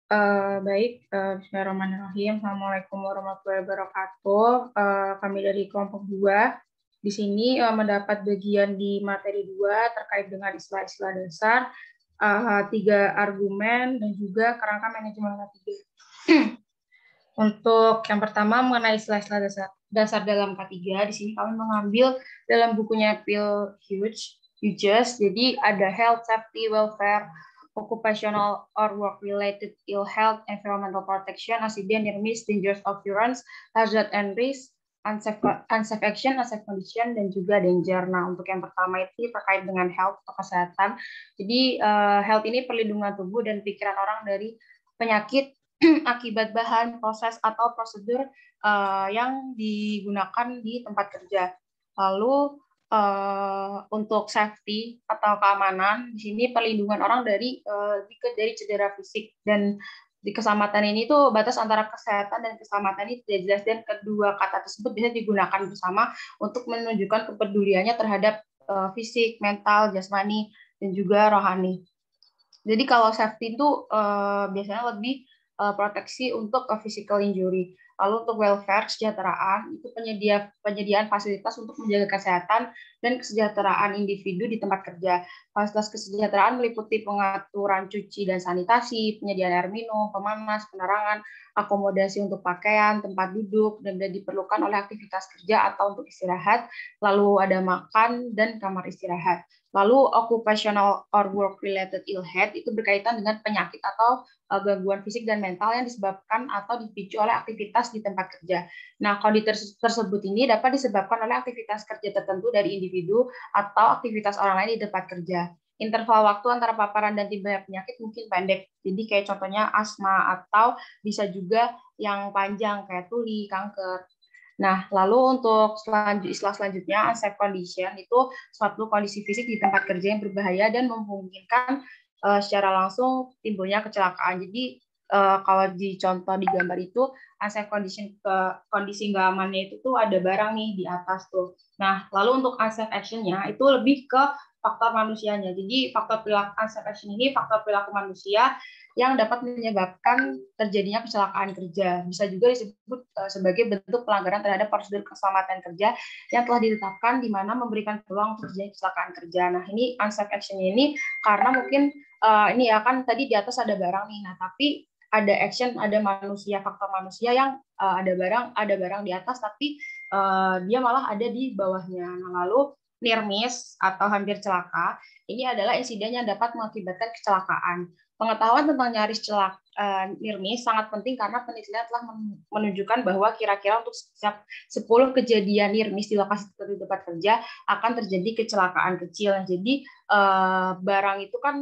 Baik, Bismillahirrahmanirrahim. Assalamualaikum warahmatullahi wabarakatuh. Kami dari kelompok 2 di sini mendapat bagian di materi 2 terkait dengan istilah-istilah dasar, 3 argumen, dan juga kerangka manajemen K3. Untuk yang pertama mengenai istilah-istilah dasar dalam K3, di sini kami mengambil dalam bukunya Phil Hughes. Jadi ada health, safety, welfare, occupational or work-related ill health, environmental protection, accident, near miss, dangerous occurrence, hazard and risk, unsafe action, unsafe condition, dan juga danger. Nah, untuk yang pertama itu terkait dengan health atau kesehatan. Jadi health ini perlindungan tubuh dan pikiran orang dari penyakit akibat bahan, proses, atau prosedur yang digunakan di tempat kerja. Lalu untuk safety atau keamanan, di sini perlindungan orang dari cedera fisik, dan di keselamatan ini tuh batas antara kesehatan dan keselamatan ini tidak jelas, dan kedua kata tersebut bisa digunakan bersama untuk menunjukkan kepeduliannya terhadap fisik, mental, jasmani, dan juga rohani. Jadi kalau safety itu biasanya lebih proteksi untuk physical injury. Lalu untuk welfare, kesejahteraan, itu penyediaan fasilitas untuk menjaga kesehatan dan kesejahteraan individu di tempat kerja. Fasilitas kesejahteraan meliputi pengaturan cuci dan sanitasi, penyediaan air minum, pemanas, penerangan, akomodasi untuk pakaian, tempat duduk, dan diperlukan oleh aktivitas kerja atau untuk istirahat. Lalu ada makan dan kamar istirahat. Lalu occupational or work-related ill health itu berkaitan dengan penyakit atau gangguan fisik dan mental yang disebabkan atau dipicu oleh aktivitas di tempat kerja. Nah, kondisi tersebut ini dapat disebabkan oleh aktivitas kerja tertentu dari individu atau aktivitas orang lain di tempat kerja. Interval waktu antara paparan dan timbulnya penyakit mungkin pendek. Jadi kayak contohnya asma, atau bisa juga yang panjang kayak tuli, kanker. Nah, lalu untuk istilah selanjutnya, unsafe condition itu suatu kondisi fisik di tempat kerja yang berbahaya dan memungkinkan secara langsung timbulnya kecelakaan. Jadi kalau di contoh di gambar itu, unsafe condition, kondisi nggak amannya itu tuh ada barang nih di atas tuh. Nah, lalu untuk unsafe action-nya itu lebih ke faktor manusianya. Jadi faktor perilaku unsafe action ini faktor perilaku manusia yang dapat menyebabkan terjadinya kecelakaan kerja. Bisa juga disebut sebagai bentuk pelanggaran terhadap prosedur keselamatan kerja yang telah ditetapkan, di mana memberikan peluang terjadi kecelakaan kerja. Nah, ini unsafe action ini karena mungkin ini ya kan tadi di atas ada barang nih, nah tapi ada action, ada manusia, faktor manusia yang ada barang di atas, tapi dia malah ada di bawahnya. Nah, lalu near miss atau hampir celaka, ini adalah insiden yang dapat mengakibatkan kecelakaan. Pengetahuan tentang nyaris near miss sangat penting karena penelitian telah menunjukkan bahwa kira-kira untuk setiap 10 kejadian near miss di lokasi tertentu di tempat kerja akan terjadi kecelakaan kecil. Jadi barang itu kan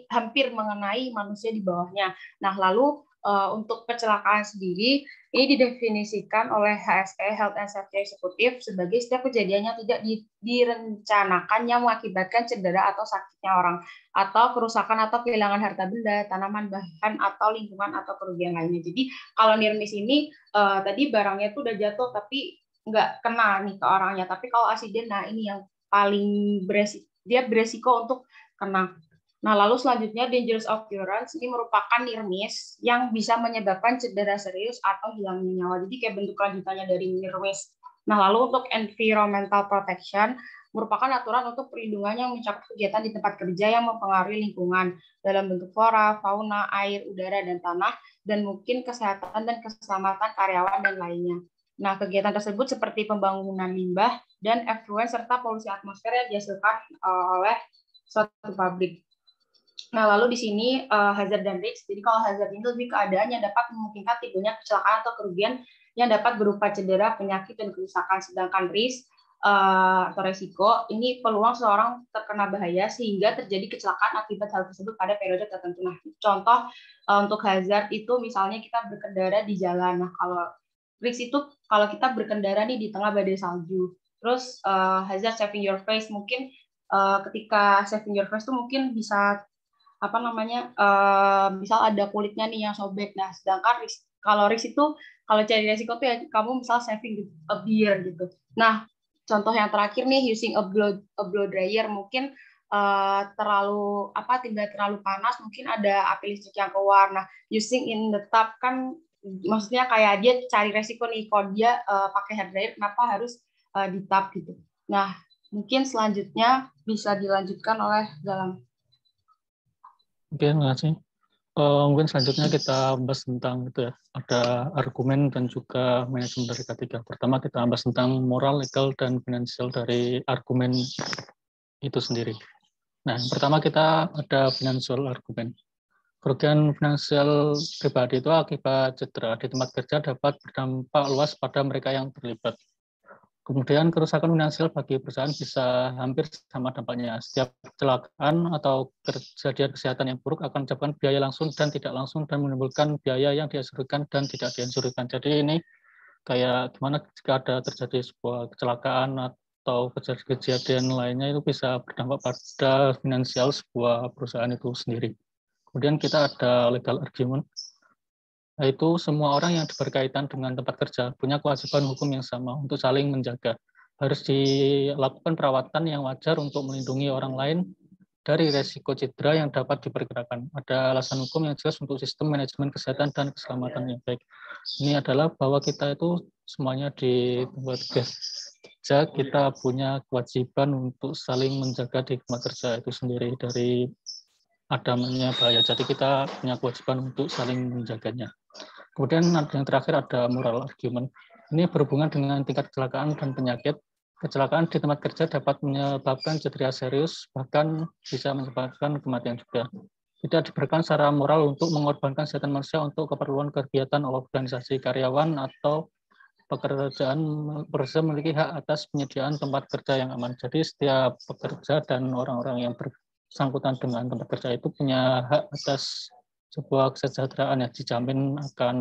hampir mengenai manusia di bawahnya. Nah, lalu untuk kecelakaan sendiri ini didefinisikan oleh HSE Health and Safety Executive sebagai setiap kejadian yang tidak direncanakan yang mengakibatkan cedera atau sakitnya orang, atau kerusakan atau kehilangan harta benda, tanaman, bahan, atau lingkungan, atau kerugian lainnya. Jadi kalau near miss ini tadi barangnya itu udah jatuh tapi nggak kena nih ke orangnya. Tapi kalau accident, nah ini yang paling beresiko untuk kena. Nah, lalu selanjutnya dangerous occurrence ini merupakan near miss yang bisa menyebabkan cedera serius atau hilangnya nyawa. Jadi kayak bentuk lanjutannya dari near miss. Nah, lalu untuk environmental protection merupakan aturan untuk perlindungan yang mencakup kegiatan di tempat kerja yang mempengaruhi lingkungan dalam bentuk flora, fauna, air, udara, dan tanah, dan mungkin kesehatan dan keselamatan karyawan dan lainnya. Nah, kegiatan tersebut seperti pembangunan limbah dan effluent serta polusi atmosfer yang dihasilkan oleh suatu pabrik. Nah, lalu di sini hazard dan risk. Jadi kalau hazard ini lebih keadaan yang dapat memungkinkan timbulnya kecelakaan atau kerugian yang dapat berupa cedera, penyakit, dan kerusakan. Sedangkan risk atau resiko ini peluang seorang terkena bahaya sehingga terjadi kecelakaan akibat hal tersebut pada periode tertentu. Nah, contoh untuk hazard itu misalnya kita berkendara di jalan. Nah, kalau risk itu kalau kita berkendara nih di tengah badai salju. Terus hazard saving your face, mungkin ketika saving your face itu mungkin bisa apa namanya misal ada kulitnya nih yang sobek. Nah, sedangkan kalau risk itu kalau cari resiko tuh ya kamu misal saving a beer gitu. Nah, contoh yang terakhir nih using a blow dryer, mungkin tidak terlalu panas, mungkin ada api listrik yang keluar. Nah, using in the tub kan maksudnya kayak dia cari resiko nih, kalau dia pakai hair dryer kenapa harus di tub gitu. Nah, mungkin selanjutnya bisa dilanjutkan oleh Galang. Oke, terima kasih. Mungkin selanjutnya kita bahas tentang itu ya, ada argumen dan juga manajemen dari K3. Pertama kita bahas tentang moral, legal, dan finansial dari argumen itu sendiri. Nah, pertama kita ada financial argumen. Kerugian finansial pribadi itu akibat cedera di tempat kerja dapat berdampak luas pada mereka yang terlibat. Kemudian kerusakan finansial bagi perusahaan bisa hampir sama dampaknya. Setiap kecelakaan atau kejadian kesehatan yang buruk akan menyebabkan biaya langsung dan tidak langsung dan menimbulkan biaya yang dianjurkan dan tidak dianjurkan. Jadi ini kayak gimana jika ada terjadi sebuah kecelakaan atau kejadian lainnya itu bisa berdampak pada finansial sebuah perusahaan itu sendiri. Kemudian kita ada legal argument, yaitu semua orang yang berkaitan dengan tempat kerja punya kewajiban hukum yang sama untuk saling menjaga. Harus dilakukan perawatan yang wajar untuk melindungi orang lain dari resiko cedera yang dapat diperkirakan. Ada alasan hukum yang jelas untuk sistem manajemen kesehatan dan keselamatan yang baik. Ini adalah bahwa kita itu semuanya di tempat kerja, kita punya kewajiban untuk saling menjaga di tempat kerja itu sendiri dari adanya bahaya. Jadi kita punya kewajiban untuk saling menjaganya. Kemudian yang terakhir ada moral argument. Ini berhubungan dengan tingkat kecelakaan dan penyakit. Kecelakaan di tempat kerja dapat menyebabkan cedera serius, bahkan bisa menyebabkan kematian juga. Tidak diberikan secara moral untuk mengorbankan kesehatan manusia untuk keperluan kegiatan organisasi karyawan atau pekerjaan memiliki hak atas penyediaan tempat kerja yang aman. Jadi setiap pekerja dan orang-orang yang bersangkutan dengan tempat kerja itu punya hak atas sebuah kesejahteraan yang dijamin akan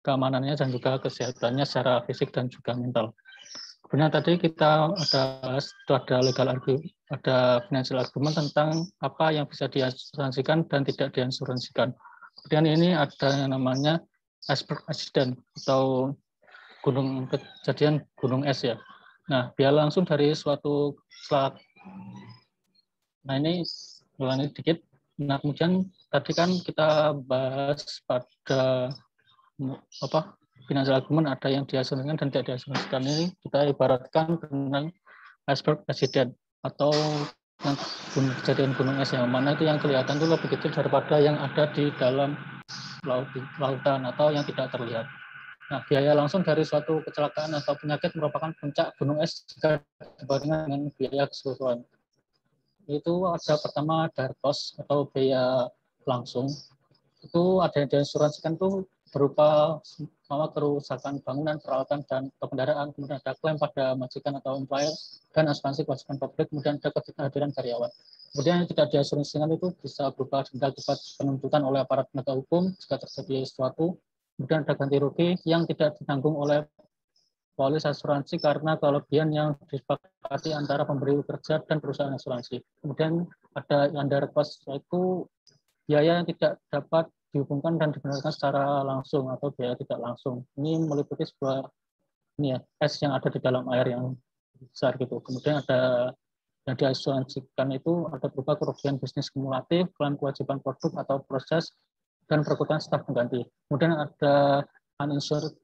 keamanannya dan juga kesehatannya secara fisik dan juga mental. Kemudian tadi kita ada legal argument, ada financial argument tentang apa yang bisa diasuransikan dan tidak diasuransikan. Kemudian ini ada yang namanya iceberg accident atau kejadian gunung es ya. Nah, biar langsung dari suatu selat. Nah, ini ulangi dikit. Nah, kemudian tadi kan kita bahas pada financial argument ada yang diasuransikan dan tidak diasuransikan. Ini kita ibaratkan tentang iceberg accident atau kejadian gunung es yang mana itu yang kelihatan itu lebih kecil daripada yang ada di dalam lautan atau yang tidak terlihat. Nah, biaya langsung dari suatu kecelakaan atau penyakit merupakan puncak gunung es jika dibandingkan dengan biaya keseluruhan. Itu ada pertama direct cost atau biaya langsung. Itu ada yang diasuransikan itu berupa kerusakan bangunan, peralatan, dan kendaraan, kemudian ada klaim pada majikan atau employer, dan asuransi kewajiban publik, kemudian ada kehadiran karyawan. Kemudian yang tidak diasuransikan itu bisa berupa denda akibat penuntutan oleh aparat penegak hukum jika terjadi sesuatu, kemudian ada ganti rugi yang tidak ditanggung oleh polis asuransi karena kelebihan yang disepakati antara pemberi kerja dan perusahaan asuransi. Kemudian ada yang direct cost, yaitu biaya yang tidak dapat dihubungkan dan dibenarkan secara langsung atau biaya tidak langsung. Ini meliputi sebuah es yang ada di dalam air yang besar gitu. Kemudian ada yang diasuransikan itu ada berupa kerugian bisnis kumulatif, klaim kewajiban produk atau proses, dan perkutan staf pengganti. Kemudian ada uninsured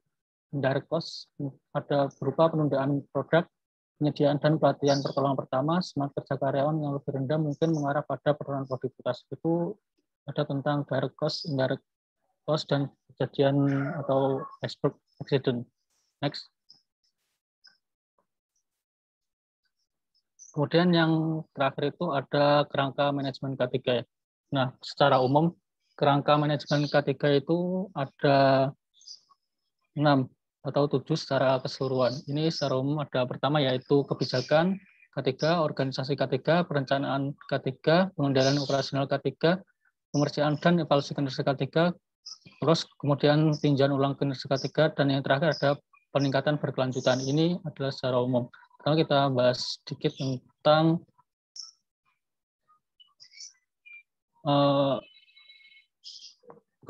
indirect cost, ada berupa penundaan produk, penyediaan dan pelatihan pertolongan pertama, semangat kerja karyawan yang lebih rendah mungkin mengarah pada penurunan produktivitas. Itu ada tentang direct cost, indirect cost, dan kejadian atau iceberg accident. Next. Kemudian yang terakhir itu ada kerangka manajemen K3. Nah, secara umum kerangka manajemen K3 itu ada 6 atau 7 secara keseluruhan. Ini secara umum ada pertama yaitu kebijakan K3, organisasi K3, perencanaan K3, pengendalian operasional K3, pemeriksaan dan evaluasi kinerja K3, terus kemudian tinjauan ulang kinerja K3, dan yang terakhir ada peningkatan berkelanjutan. Ini adalah secara umum. Sekarang kita bahas sedikit tentang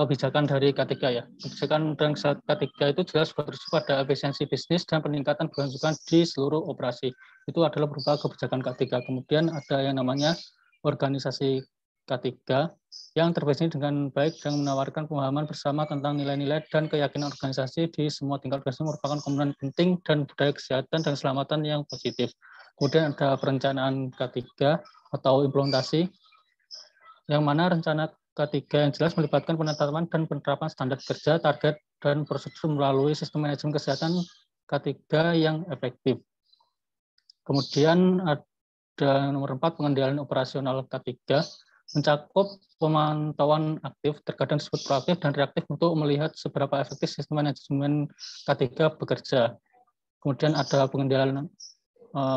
kebijakan dari K3 ya. Kebijakan dari K3 itu jelas bersifat pada efisiensi bisnis dan peningkatan keberlangsungan di seluruh operasi. Itu adalah berupa kebijakan K3. Kemudian ada yang namanya organisasi K3 yang terbasis dengan baik dan menawarkan pemahaman bersama tentang nilai-nilai dan keyakinan organisasi di semua tingkat organisasi merupakan komponen penting dan budaya kesehatan dan keselamatan yang positif. Kemudian ada perencanaan K3 atau implementasi, yang mana rencana K3 yang jelas melibatkan penetapan dan penerapan standar kerja, target, dan prosedur melalui sistem manajemen kesehatan K3 yang efektif. Kemudian ada nomor 4, pengendalian operasional K3, mencakup pemantauan aktif, terkadang disebut proaktif dan reaktif untuk melihat seberapa efektif sistem manajemen K3 bekerja. Kemudian ada pengendalian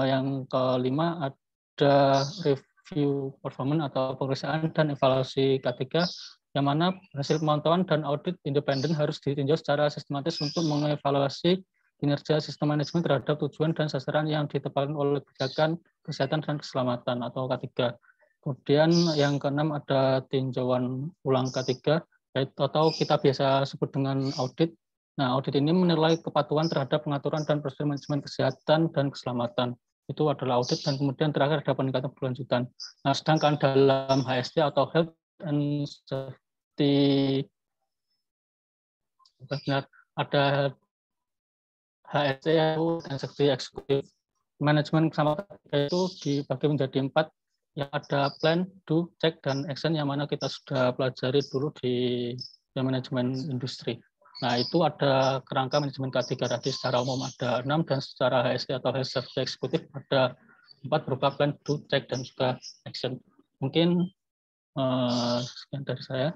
yang kelima, ada review performance atau pemeriksaan dan evaluasi K3, yang mana hasil pemantauan dan audit independen harus ditinjau secara sistematis untuk mengevaluasi kinerja sistem manajemen terhadap tujuan dan sasaran yang ditetapkan oleh kebijakan kesehatan dan keselamatan atau K3. Kemudian yang keenam ada tinjauan ulang K3, atau kita biasa sebut dengan audit. Nah, audit ini menilai kepatuhan terhadap pengaturan dan prosedur manajemen kesehatan dan keselamatan. Itu adalah audit, dan kemudian terakhir ada peningkatan berkelanjutan. Nah, sedangkan dalam HST atau Health and Safety, ada HST dan Safety Executive Manajemen keselamatan itu dibagi menjadi 4, yang ada plan, do, check, dan action, yang mana kita sudah pelajari dulu di manajemen industri. Nah, itu ada kerangka manajemen K3 tadi secara umum ada 6, dan secara HST atau Health Safety Executive ada 4 berupa plan, do, check, dan juga action. Mungkin sekian dari saya.